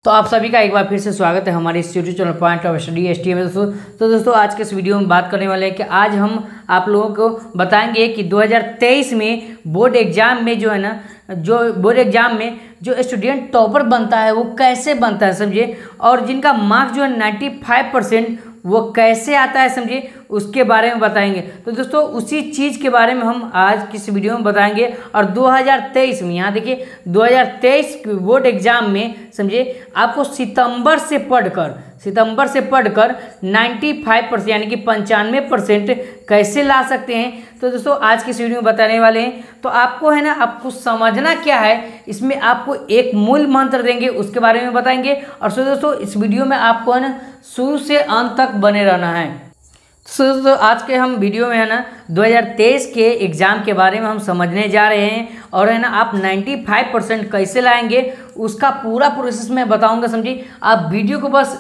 तो आप सभी का एक बार फिर से स्वागत है हमारे इस YouTube channel point of study HTM में। दोस्तों आज के इस वीडियो में बात करने वाले हैं कि आज हम आप लोगों को बताएंगे कि 2023 में बोर्ड एग्जाम में जो है ना, जो बोर्ड एग्जाम में जो स्टूडेंट टॉपर बनता है वो कैसे बनता है समझिए, और जिनका मार्क्स जो है 95% वो कैसे आता है समझिए, उसके बारे में बताएंगे। तो दोस्तों उसी चीज़ के बारे में हम आज किस वीडियो में बताएंगे। और 2023 में यहाँ देखिए 2023 बोर्ड एग्जाम में समझिए आपको सितंबर से पढ़कर 95% यानी कि 95% कैसे ला सकते हैं। तो दोस्तों आज की इस वीडियो में बताने वाले हैं। तो आपको है ना, आपको समझना क्या है, इसमें आपको एक मूल मंत्र देंगे, उसके बारे में बताएंगे। और सो दोस्तों इस वीडियो में आपको है ना शुरू से अंत तक बने रहना है। तो आज के हम वीडियो में है ना 2023 के एग्ज़ाम के बारे में हम समझने जा रहे हैं, और है ना आप 95% कैसे लाएंगे उसका पूरा प्रोसेस मैं बताऊंगा समझिए। आप वीडियो को बस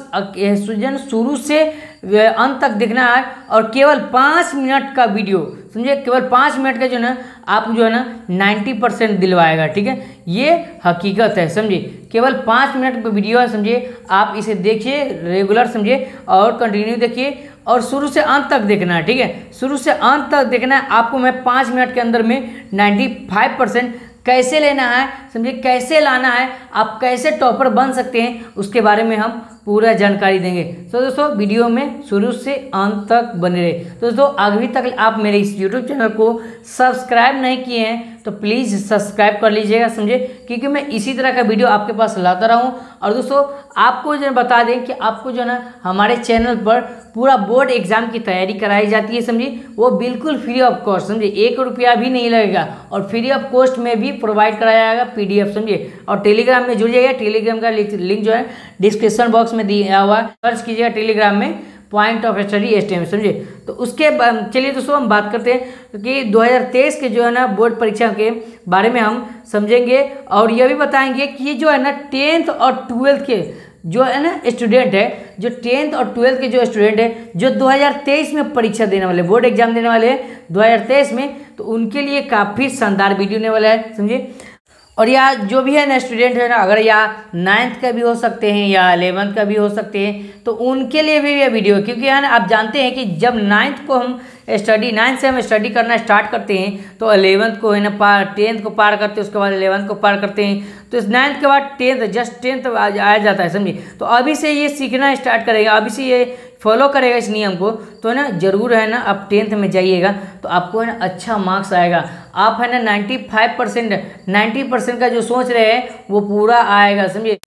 शुरू से अंत तक देखना है, और केवल 5 मिनट का वीडियो समझिए, केवल 5 मिनट का जो है ना आप जो है ना 90% दिलवाएगा। ठीक है, ये हकीकत है समझिए। केवल 5 मिनट का वीडियो है समझिए, आप इसे देखिए रेगुलर समझिए और कंटिन्यू देखिए, और शुरू से अंत तक देखना है। ठीक है, शुरू से अंत तक देखना है आपको। मैं 5 मिनट के अंदर में 95% कैसे लेना है समझिए, कैसे लाना है, आप कैसे टॉपर बन सकते हैं उसके बारे में हम पूरा जानकारी देंगे। तो दोस्तों वीडियो में शुरू से अंत तक बने रहे। तो दोस्तों अभी तक आप मेरे इस यूट्यूब चैनल को सब्सक्राइब नहीं किए हैं तो प्लीज़ सब्सक्राइब कर लीजिएगा समझिए, क्योंकि मैं इसी तरह का वीडियो आपके पास लाता रहूं। और दोस्तों आपको जो बता दें कि आपको जो ना हमारे चैनल पर पूरा बोर्ड एग्जाम की तैयारी कराई जाती है समझिए, वो बिल्कुल फ्री ऑफ कॉस्ट समझिए, 1 रुपया भी नहीं लगेगा, और फ्री ऑफ कॉस्ट में भी प्रोवाइड कराया जाएगा PDF समझिए। और टेलीग्राम में जुड़िएगा, टेलीग्राम का लिंक जो है डिस्क्रिप्शन बॉक्स में दिया हुआ है, सर्च कीजिएगा टेलीग्राम में पॉइंट ऑफ स्टडी एचटीएम समझिए। तो उसके चलिए दोस्तों हम बात करते हैं कि 2023 के जो है ना बोर्ड परीक्षा के बारे में हम समझेंगे, और यह भी बताएंगे कि ये जो है ना 10th और 12th के जो है ना स्टूडेंट है, जो 10th और 12th के जो स्टूडेंट है जो 2023 में परीक्षा देने वाले, बोर्ड एग्जाम देने वाले हैं 2023 में, तो उनके लिए काफ़ी शानदार वीडियो होने वाला है समझिए। और या जो भी है ना स्टूडेंट है ना, अगर या 9th का भी हो सकते हैं या 11th का भी हो सकते हैं, तो उनके लिए भी यह वीडियो, क्योंकि है ना आप जानते हैं कि जब 9th से हम स्टडी करना स्टार्ट करते हैं तो 11th को है ना 10th को पार करते हैं, उसके बाद 11th को पार करते हैं, तो इस 9th के बाद 10th जस्ट 10th आ जाता है समझिए। तो अभी से ये सीखना स्टार्ट करेगा, अभी से ये फॉलो करेगा इस नियम को, तो है ना जरूर है ना आप 10th में जाइएगा तो आपको है ना अच्छा मार्क्स आएगा। आप है ना 90% का जो सोच रहे हैं वो पूरा आएगा समझिए।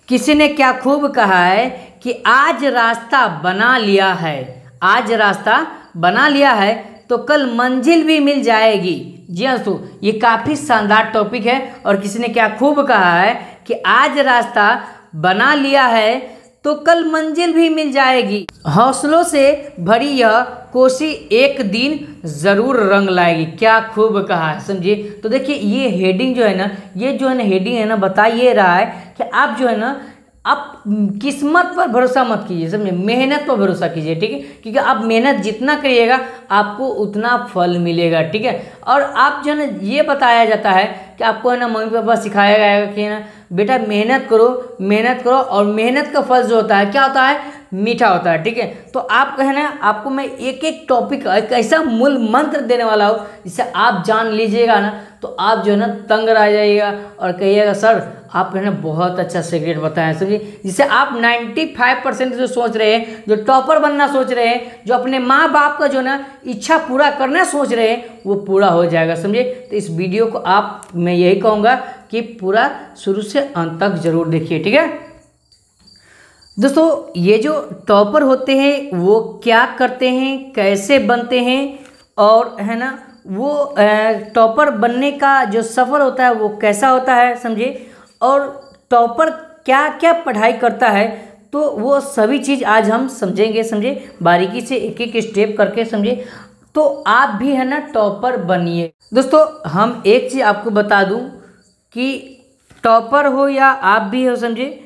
किसी ने क्या खूब कहा है कि आज रास्ता बना लिया है, आज रास्ता बना लिया है तो कल मंजिल भी मिल जाएगी। जी हाँ दोस्तों, ये काफ़ी शानदार टॉपिक है। और किसी ने क्या खूब कहा है कि आज रास्ता बना लिया है तो कल मंजिल भी मिल जाएगी। हौसलों से भरी यह कोशिश एक दिन ज़रूर रंग लाएगी। क्या खूब कहा है समझिए। तो देखिए ये हेडिंग जो है ना, ये जो है ना हेडिंग है ना, बता ये रहा है कि आप जो है ना आप किस्मत पर भरोसा मत कीजिए समझिए, मेहनत पर भरोसा कीजिए। ठीक है, क्योंकि आप मेहनत जितना करिएगा आपको उतना फल मिलेगा। ठीक है, और आप जो है ना ये बताया जाता है कि आपको है ना मम्मी पापा सिखाया गया कि ना बेटा मेहनत करो, और मेहनत का फल जो होता है क्या होता है, मीठा होता है। ठीक है, तो आप है ना आपको मैं एक एक टॉपिक एक ऐसा मूल मंत्र देने वाला हूँ जिससे आप जान लीजिएगा ना, तो आप जो है ना तंग रह जाइएगा और कहिएगा सर आप है ना बहुत अच्छा सीक्रेट बताएं समझिए, जिससे आप 95% जो सोच रहे हैं, जो टॉपर बनना सोच रहे हैं, जो अपने माँ बाप का जो ना इच्छा पूरा करना सोच रहे हैं, वो पूरा हो जाएगा समझिए। तो इस वीडियो को आप मैं यही कहूँगा कि पूरा शुरू से अंत तक जरूर देखिए। ठीक है दोस्तों, ये जो टॉपर होते हैं वो क्या करते हैं, कैसे बनते हैं, और है ना वो टॉपर बनने का जो सफ़र होता है वो कैसा होता है समझिए, और टॉपर क्या क्या पढ़ाई करता है, तो वो सभी चीज़ आज हम समझेंगे समझिए, बारीकी से एक एक स्टेप करके समझिए। तो आप भी है ना टॉपर बनिए। दोस्तों हम एक चीज़ आपको बता दूं कि टॉपर हो या आप भी हो समझिए,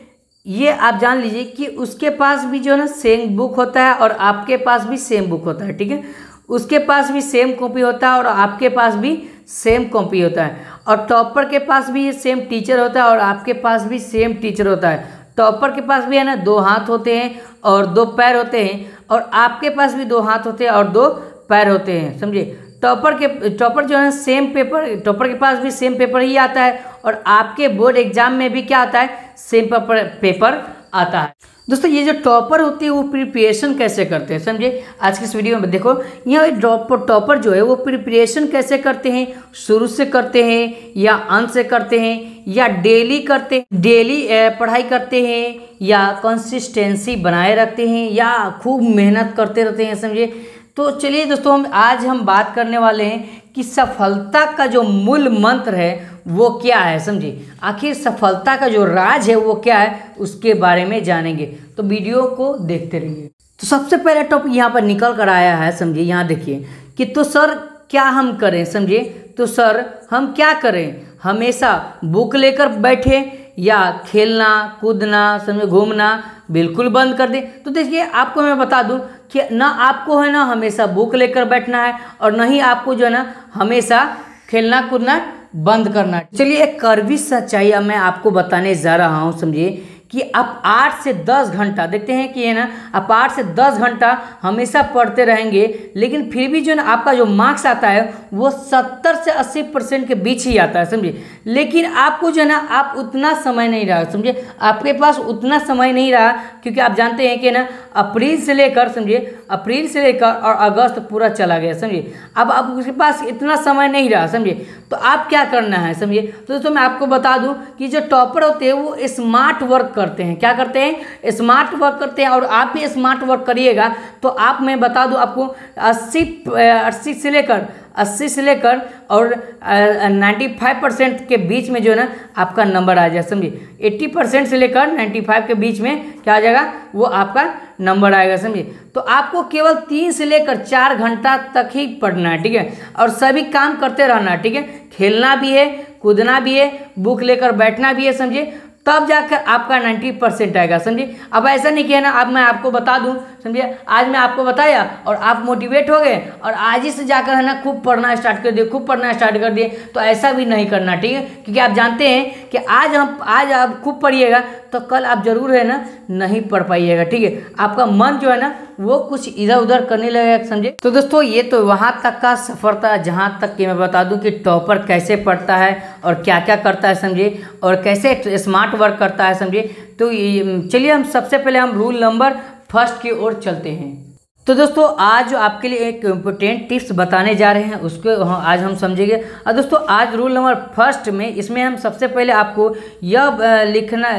ये आप जान लीजिए कि उसके पास भी जो है ना सेम बुक होता है और आपके पास भी सेम बुक होता है। ठीक है, उसके पास भी सेम कॉपी होता है और आपके पास भी सेम कॉपी होता है, और टॉपर के पास भी ये सेम टीचर होता है और आपके पास भी सेम टीचर होता है। टॉपर के पास भी है ना 2 हाथ होते हैं और 2 पैर होते हैं, और आपके पास भी 2 हाथ होते हैं और 2 पैर होते हैं, समझे। टॉपर जो है सेम पेपर, टॉपर के पास भी सेम पेपर ही आता है, और आपके बोर्ड एग्जाम में भी क्या आता है, सेम पेपर आता है। दोस्तों ये जो टॉपर होती है वो प्रिपरेशन कैसे करते हैं, समझे। आज की इस वीडियो में देखो, यह टॉपर जो है वो प्रिपरेशन कैसे करते हैं, शुरू से करते हैं या अंत से करते हैं, या डेली पढ़ाई करते हैं, या कंसिस्टेंसी बनाए रखते हैं, या खूब मेहनत करते रहते हैं, समझे। तो चलिए दोस्तों, आज हम बात करने वाले हैं कि सफलता का जो मूल मंत्र है वो क्या है, समझिए। आखिर सफलता का जो राज है वो क्या है, उसके बारे में जानेंगे, तो वीडियो को देखते रहिए। तो सबसे पहला टॉपिक यहाँ पर निकल कर आया है, समझिए। यहाँ देखिए कि तो सर क्या हम करें, समझिए। तो सर हम क्या करें, हमेशा बुक लेकर बैठे या खेलना कूदना, समझे, घूमना बिल्कुल बंद कर दें। तो देखिए आपको मैं बता दूं कि ना आपको है ना हमेशा बुक लेकर बैठना है, और ना ही आपको जो है ना हमेशा खेलना कूदना बंद करना है। चलिए एक कड़वी सच्चाई अब मैं आपको बताने जा रहा हूँ, समझिए, कि आप 8 से 10 घंटा देखते हैं कि है ना, आप 8 से 10 घंटा हमेशा पढ़ते रहेंगे, लेकिन फिर भी जो है ना आपका जो मार्क्स आता है वो 70 से 80% के बीच ही आता है, समझिए। लेकिन आपको जो है ना, आप उतना समय नहीं रहा, समझिए, आपके पास उतना समय नहीं रहा, क्योंकि आप जानते हैं कि ना अप्रैल से लेकर और अगस्त पूरा चला गया, समझिए। अब आपके पास इतना समय नहीं रहा, समझिए। तो आप क्या करना है, समझिए। तो दोस्तों मैं आपको बता दूं कि जो टॉपर होते हैं वो स्मार्ट वर्क करते हैं। क्या करते हैं, स्मार्ट वर्क करते हैं, और आप भी स्मार्ट वर्क करिएगा तो आप, मैं बता दूं आपको 80 से लेकर और 95% के बीच में जो है ना आपका नंबर आ जाए, समझिए। 80% से लेकर 95 के बीच में क्या आ जाएगा, वो आपका नंबर आएगा, समझिए। तो आपको केवल 3 से लेकर 4 घंटा तक ही पढ़ना है, ठीक है, और सभी काम करते रहना है, ठीक है। खेलना भी है, कूदना भी है, बुक लेकर बैठना भी है, समझिए, तब जाकर आपका 90% आएगा, समझिए। अब ऐसा नहीं किया ना, अब मैं आपको बता दूं, समझिए, आज मैं आपको बताया और आप मोटिवेट हो गए और आज ही से जाकर है ना खूब पढ़ना स्टार्ट कर दिए, तो ऐसा भी नहीं करना, ठीक है। क्योंकि आप जानते हैं कि आज आप खूब पढ़िएगा तो कल आप जरूर है ना नहीं पढ़ पाइएगा, ठीक है। आपका मन जो है ना वो कुछ इधर उधर करने लगेगा, समझे। तो दोस्तों ये तो वहाँ तक का सफ़र था जहाँ तक कि मैं बता दूं कि टॉपर कैसे पढ़ता है और क्या क्या करता है, समझिए, और कैसे स्मार्ट वर्क करता है, समझिए। तो चलिए हम सबसे पहले हम रूल नंबर 1 की ओर चलते हैं। तो दोस्तों आज जो आपके लिए एक इम्पोर्टेंट टिप्स बताने जा रहे हैं उसको आज हम समझेंगे। और दोस्तों आज रूल नंबर 1 में, इसमें हम सबसे पहले आपको यह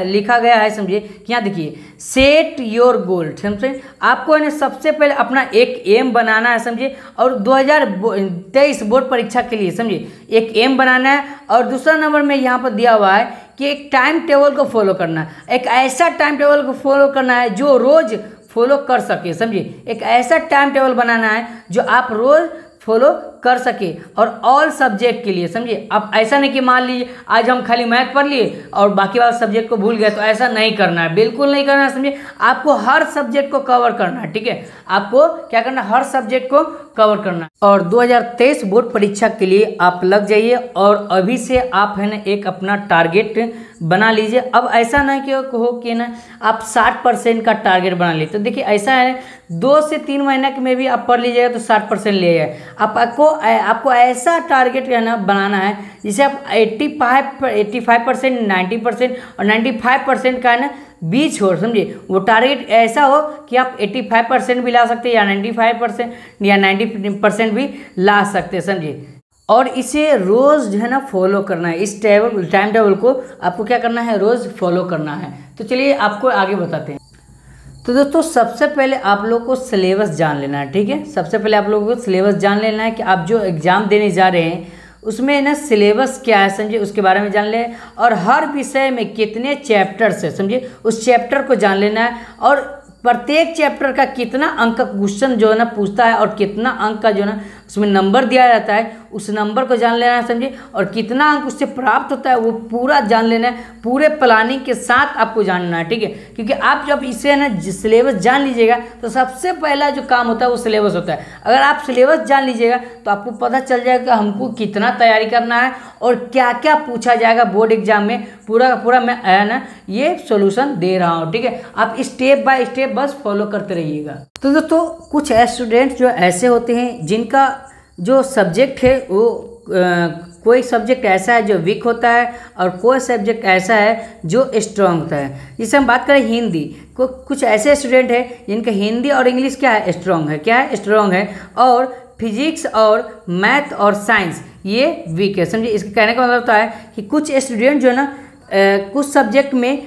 लिखा गया है, समझिए, कि यहाँ देखिए, सेट योर गोल, समझे। आपको है ना सबसे पहले अपना एक एम बनाना है, समझिए, और 2023 बोर्ड परीक्षा के लिए, समझिए, एक एम बनाना है। और दूसरा नंबर में यहाँ पर दिया हुआ है कि एक टाइम टेबल को फॉलो करना है, एक ऐसा टाइम टेबल को फॉलो करना है जो रोज़ फॉलो कर सके, समझिए। एक ऐसा टाइम टेबल बनाना है जो आप रोज फॉलो कर सके, और ऑल सब्जेक्ट के लिए, समझिए। अब ऐसा नहीं कि मान लीजिए आज हम खाली मैथ पढ़ लिए और बाकी वाले सब्जेक्ट को भूल गए, तो ऐसा नहीं करना है, बिल्कुल नहीं करना है, समझिए। आपको हर सब्जेक्ट को कवर करना है, ठीक है। आपको क्या करना है, हर सब्जेक्ट को कवर करना है। और 2023 बोर्ड परीक्षा के लिए आप लग जाइए, और अभी से आप है ना एक अपना टारगेट बना लीजिए। अब ऐसा ना कि हो कि ना आप 60% का टारगेट बना लीजिए। तो देखिए ऐसा है, 2 से 3 महीने में भी आप पढ़ लीजिएगा तो 60% ले जाए। आपको ऐसा टारगेट है ना बनाना है जिसे आप 85%, 90% और 95% का है ना बीच हो, समझिए। वो टारगेट ऐसा हो कि आप 85% भी ला सकते हैं, या 95% या 90% भी ला सकते हैं, समझिए। और इसे रोज़ जो है ना फॉलो करना है, इस टाइम टेबल को आपको क्या करना है, रोज़ फॉलो करना है। तो चलिए आपको आगे बताते हैं। तो दोस्तों सबसे पहले आप लोग को सिलेबस जान लेना है, ठीक है। सबसे पहले आप लोगों को सिलेबस जान लेना है कि आप जो एग्ज़ाम देने जा रहे हैं उसमें ना सिलेबस क्या है, समझिए, उसके बारे में जान लें। और हर विषय में कितने चैप्टर्स है, समझिए, उस चैप्टर को जान लेना है। और प्रत्येक चैप्टर का कितना अंक का क्वेश्चन जो है ना पूछता है, और कितना अंक का जो है ना उसमें नंबर दिया जाता है, उस नंबर को जान लेना है समझे, और कितना अंक उससे प्राप्त होता है वो पूरा जान लेना है, पूरे प्लानिंग के साथ आपको जानना है, ठीक है। क्योंकि आप जब इसे ना सिलेबस जान लीजिएगा तो सबसे पहला जो काम होता है वो सिलेबस होता है। अगर आप सिलेबस जान लीजिएगा तो आपको पता चल जाएगा कि हमको कितना तैयारी करना है और क्या क्या पूछा जाएगा बोर्ड एग्जाम में, पूरा का पूरा मैं है ना ये सॉल्यूशन दे रहा हूँ, ठीक है। आप स्टेप बाय स्टेप बस फॉलो करते रहिएगा। तो दोस्तों कुछ स्टूडेंट जो ऐसे होते हैं जिनका जो सब्जेक्ट है वो कोई सब्जेक्ट ऐसा है जो वीक होता है और कोई सब्जेक्ट ऐसा है जो स्ट्रांग होता है। जैसे हम बात करें हिंदी को, कुछ ऐसे स्टूडेंट हैं जिनका हिंदी और इंग्लिश क्या है स्ट्रांग है, क्या है स्ट्रांग है, और फिजिक्स और मैथ और साइंस ये वीक है समझिए। इसके कहने का मतलब होता है कि कुछ स्टूडेंट जो है ना कुछ सब्जेक्ट में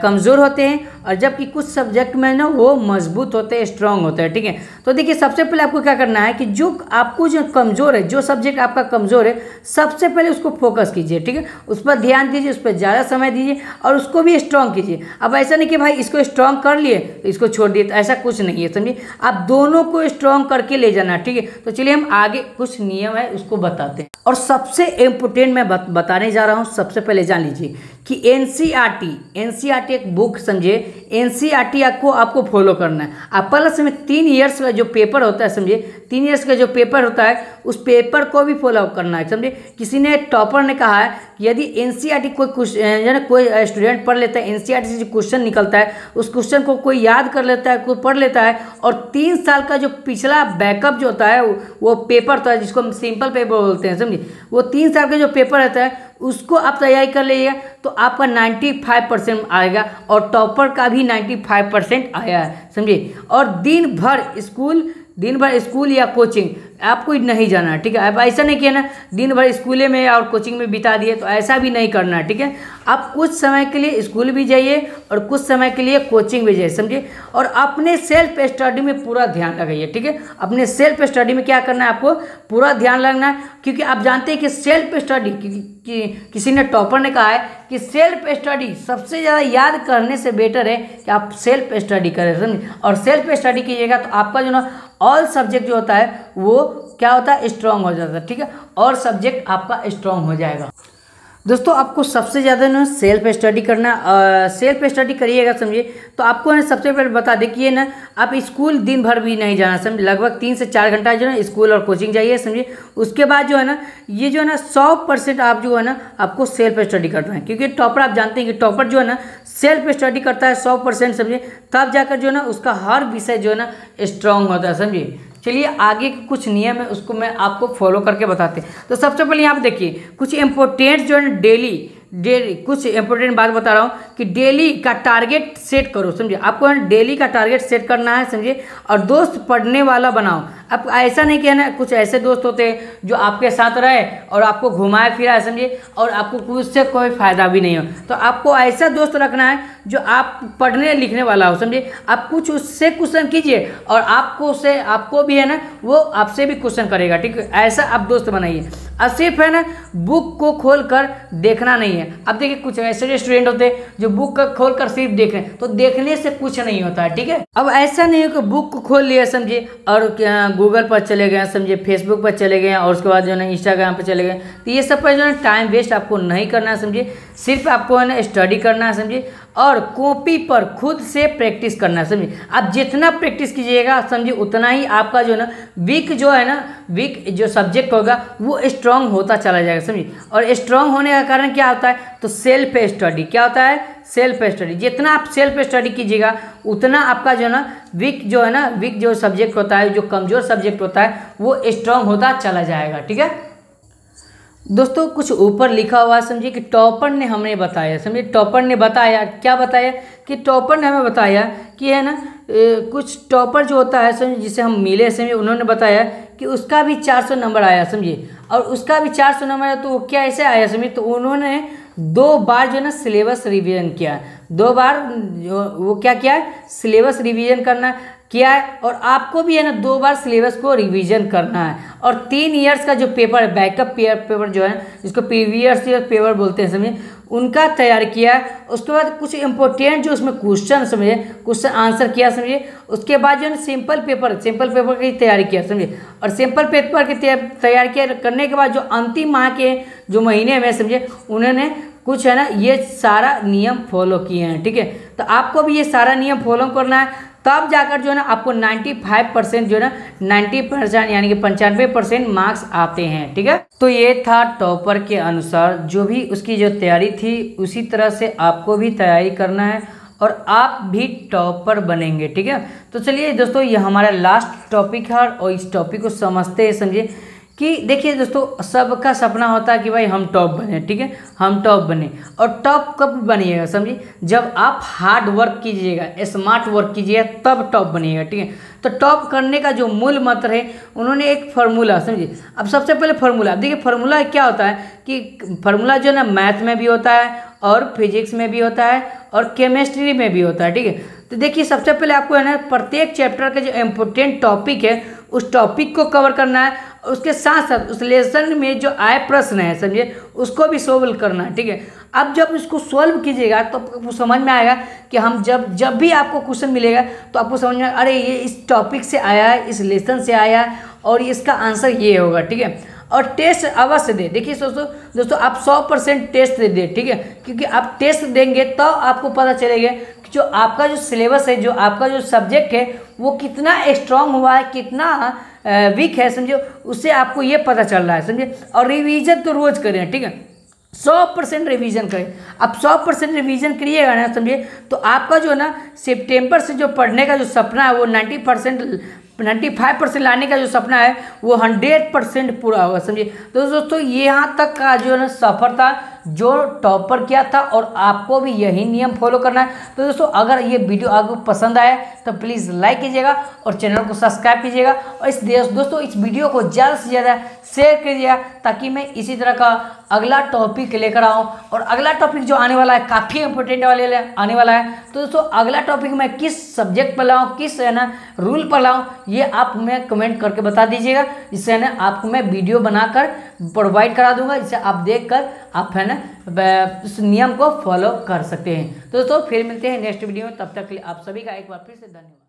कमज़ोर होते हैं और जबकि कुछ सब्जेक्ट में ना वो मजबूत होते हैं, स्ट्रांग होते हैं, ठीक है। तो देखिए सबसे पहले आपको क्या करना है कि जो आपको जो कमज़ोर है, जो सब्जेक्ट आपका कमज़ोर है, सबसे पहले उसको फोकस कीजिए, ठीक है। उस पर ध्यान दीजिए, उस पर ज़्यादा समय दीजिए और उसको भी स्ट्रांग कीजिए। अब ऐसा नहीं कि भाई इसको स्ट्रांग कर लिए तो इसको छोड़ दिए, तो ऐसा कुछ नहीं है समझिए। आप दोनों को स्ट्रांग करके ले जाना, ठीक है। तो चलिए हम आगे कुछ नियम है उसको बताते हैं। और सबसे इम्पोर्टेंट मैं बताने जा रहा हूँ, सबसे पहले जान लीजिए कि एनसीईआरटी एक बुक समझिए, एनसीईआरटी आपको फॉलो करना है। आप पहले समय 3 इयर्स का जो पेपर होता है समझिए, 3 इयर्स का जो पेपर होता है उस पेपर को भी फॉलो करना है समझिए। किसी ने टॉपर ने कहा है कि यदि एनसीईआरटी कोई स्टूडेंट पढ़ लेता है, एनसीईआरटी से जो क्वेश्चन निकलता है उस क्वेश्चन को कोई याद कर लेता है, कोई पढ़ लेता है, और 3 साल का जो पिछला बैकअप जो होता है वो पेपर होता है जिसको हम सिंपल पेपर बोलते हैं समझिए, वो 3 साल का जो पेपर रहता है उसको आप तैयारी कर लीजिएगा तो आपका 95% आएगा और टॉपर का भी 95% आया है समझिए। और दिन भर स्कूल या कोचिंग आपको नहीं जाना है, ठीक है। अब ऐसा नहीं किया ना दिन भर स्कूल में और कोचिंग में बिता दिए, तो ऐसा भी नहीं करना है, ठीक है। आप कुछ समय के लिए स्कूल भी जाइए और कुछ समय के लिए कोचिंग भी जाइए समझिए, और अपने सेल्फ स्टडी में पूरा ध्यान लगाइए, ठीक है। अपने सेल्फ स्टडी में क्या करना है, आपको पूरा ध्यान लगना है, क्योंकि आप जानते हैं कि सेल्फ स्टडी किसी ने टॉपर ने कहा है कि सेल्फ स्टडी सबसे ज़्यादा याद करने से बेटर है कि आप सेल्फ स्टडी करें समझिए। और सेल्फ स्टडी कीजिएगा तो आपका जो ना ऑल सब्जेक्ट जो होता है वो क्या होता है स्ट्रांग हो जाता है, ठीक है। और सब्जेक्ट आपका स्ट्रांग हो जाएगा। दोस्तों आपको सबसे ज़्यादा ना सेल्फ स्टडी करना, सेल्फ स्टडी करिएगा समझिए। तो आपको ना सबसे पहले बता दें कि ये ना आप स्कूल दिन भर भी नहीं जाना समझिए, लगभग 3 से 4 घंटा जो है ना स्कूल और कोचिंग जाइए समझिए। उसके बाद जो है ना ये जो है ना 100% आप जो है ना आपको सेल्फ स्टडी करना है, क्योंकि टॉपर आप जानते हैं कि टॉपर जो है ना सेल्फ स्टडी करता है 100% समझिए, तब जाकर जो है ना उसका हर विषय जो है ना स्ट्रांग होता है समझिए। चलिए आगे के कुछ नियम है उसको मैं आपको फॉलो करके बताते हैं। तो सबसे पहले यहाँ पे देखिए कुछ इंपॉर्टेंट जो है डेली कुछ इंपॉर्टेंट बात बता रहा हूँ कि डेली का टारगेट सेट करो समझिए। आपको डेली का टारगेट सेट करना है समझिए, और दोस्त पढ़ने वाला बनाओ। अब ऐसा नहीं कि है ना कुछ ऐसे दोस्त होते हैं जो आपके साथ रहे और आपको घुमाए फिराए समझिए और आपको उससे कोई फ़ायदा भी नहीं हो। तो आपको ऐसा दोस्त रखना है जो आप पढ़ने लिखने वाला हो समझिए। आप कुछ उससे क्वेश्चन कीजिए और आपको भी है ना वो आपसे भी क्वेश्चन करेगा, ठीक है। ऐसा आप दोस्त बनाइए। अब सिर्फ है ना बुक को खोल कर देखना नहीं है। अब देखिए कुछ ऐसे स्टूडेंट होते हैं जो बुक को खोल कर सिर्फ देख रहे हैं, तो देखने से कुछ नहीं होता है, ठीक है। अब ऐसा नहीं है कि बुक को खोल लिया समझिए और गूगल पर चले गए समझिए, फेसबुक पर चले गए और उसके बाद जो है ना इंस्टाग्राम पर चले गए, तो ये सब पर जो है टाइम वेस्ट आपको नहीं करना है समझिए। सिर्फ आपको है ना स्टडी करना है समझिए, और कॉपी पर खुद से प्रैक्टिस करना है समझिए। आप जितना प्रैक्टिस कीजिएगा समझिए उतना ही आपका जो है ना वीक जो सब्जेक्ट होगा वो स्ट्रांग होता चला जाएगा समझिए। और स्ट्रांग होने का कारण क्या होता है, तो सेल्फ स्टडी। क्या होता है, सेल्फ स्टडी। जितना आप सेल्फ स्टडी कीजिएगा उतना आपका जो है ना वीक जो सब्जेक्ट होता है, जो कमज़ोर सब्जेक्ट होता है वो स्ट्रांग होता चला जाएगा, ठीक है। दोस्तों कुछ ऊपर लिखा हुआ है समझिए कि टॉपर ने हमें बताया समझिए। टॉपर ने बताया, क्या बताया कि टॉपर ने हमें बताया कि है ना कुछ टॉपर जो होता है समझिए जिसे हम मिले समझिए, उन्होंने बताया कि उसका भी 400 नंबर आया समझिए। और उसका भी 400 नंबर आया तो वो क्या ऐसे आया समझिए, तो उन्होंने 2 बार जो है ना सिलेबस रिवीजन किया। 2 बार वो क्या किया है, सिलेबस रिवीजन करना किया है। और आपको भी है ना 2 बार सिलेबस को रिवीजन करना है। और 3 इयर्स का जो पेपर है, बैकअप पेपर जो है जिसको प्रीवियस ईयर पेपर बोलते हैं समझिए, उनका तैयार किया। उसके बाद कुछ इंपॉर्टेंट जो उसमें क्वेश्चन समझे, क्वेश्चन आंसर किया समझे। उसके बाद जो है सिंपल पेपर की तैयारी किया समझे। और सिंपल पेपर की तैयार किया करने के बाद जो अंतिम माह के जो महीने में समझे उन्होंने कुछ है ना ये सारा नियम फॉलो किए हैं। ठीक है, तो आपको भी ये सारा नियम फॉलो करना है, तब जाकर जो है ना आपको 95% जो है ना 90% यानी कि 95% मार्क्स आते हैं। ठीक है, तो ये था टॉपर के अनुसार जो भी उसकी जो तैयारी थी उसी तरह से आपको भी तैयारी करना है और आप भी टॉपर बनेंगे। ठीक है, तो चलिए दोस्तों ये हमारा लास्ट टॉपिक है और इस टॉपिक को समझते हैं समझे कि देखिए दोस्तों सबका सपना होता है कि भाई हम टॉप बने। ठीक है, हम टॉप बने, और टॉप कब बनिएगा समझिए जब आप हार्ड वर्क कीजिएगा, स्मार्ट वर्क कीजिएगा, तब टॉप बनिएगा। ठीक है, तो टॉप करने का जो मूल मंत्र है उन्होंने एक फार्मूला समझिए। अब सबसे पहले फार्मूला देखिए, फार्मूला क्या होता है कि फार्मूला जो है ना मैथ में भी होता है और फिजिक्स में भी होता है और केमिस्ट्री में भी होता है। ठीक है, तो देखिए सबसे पहले आपको है ना प्रत्येक चैप्टर का जो इम्पोर्टेंट टॉपिक है उस टॉपिक को कवर करना है, उसके साथ साथ उस लेसन में जो आए प्रश्न है समझिए उसको भी सोल्व करना है। ठीक है, अब जब इसको सॉल्व कीजिएगा तो आपको समझ में आएगा कि हम जब भी आपको क्वेश्चन मिलेगा तो आपको समझ में अरे ये इस टॉपिक से आया है, इस लेसन से आया है और इसका आंसर ये होगा। ठीक है, और टेस्ट अवश्य दे। देखिए दोस्तों आप 100% टेस्ट दे। ठीक है, क्योंकि आप टेस्ट देंगे तो आपको पता चलेगा कि जो आपका जो सिलेबस है, जो आपका जो सब्जेक्ट है वो कितना स्ट्रांग हुआ है, कितना वीक है समझो, उससे आपको ये पता चल रहा है समझे। और रिवीजन तो रोज करें। ठीक है, 100% रिवीजन करें। अब 100% रिवीजन करिएगा ना समझिए तो आपका जो है ना सितंबर से जो पढ़ने का जो सपना है वो 95% लाने का जो सपना है वो 100% पूरा होगा समझिए। तो दोस्तों यहाँ तक का जो है ना सफ़र था जो टॉपर किया था और आपको भी यही नियम फॉलो करना है। तो दोस्तों अगर ये वीडियो आपको पसंद आए तो प्लीज़ लाइक कीजिएगा और चैनल को सब्सक्राइब कीजिएगा और दोस्तों इस वीडियो को ज़्यादा से ज़्यादा शेयर कीजिएगा ताकि मैं इसी तरह का अगला टॉपिक लेकर आऊँ। और अगला टॉपिक जो आने वाला है काफ़ी इंपॉर्टेंट आने वाला है। तो दोस्तों अगला टॉपिक मैं किस सब्जेक्ट पर लाऊँ, किस है ना रूल पर लाऊँ, ये आप मैं कमेंट करके बता दीजिएगा, जिससे है ना आपको मैं वीडियो बनाकर प्रोवाइड करा दूंगा, जिससे आप देखकर आप है ना उस नियम को फॉलो कर सकते हैं। तो दोस्तों फिर मिलते हैं नेक्स्ट वीडियो में, तब तक के लिए आप सभी का एक बार फिर से धन्यवाद।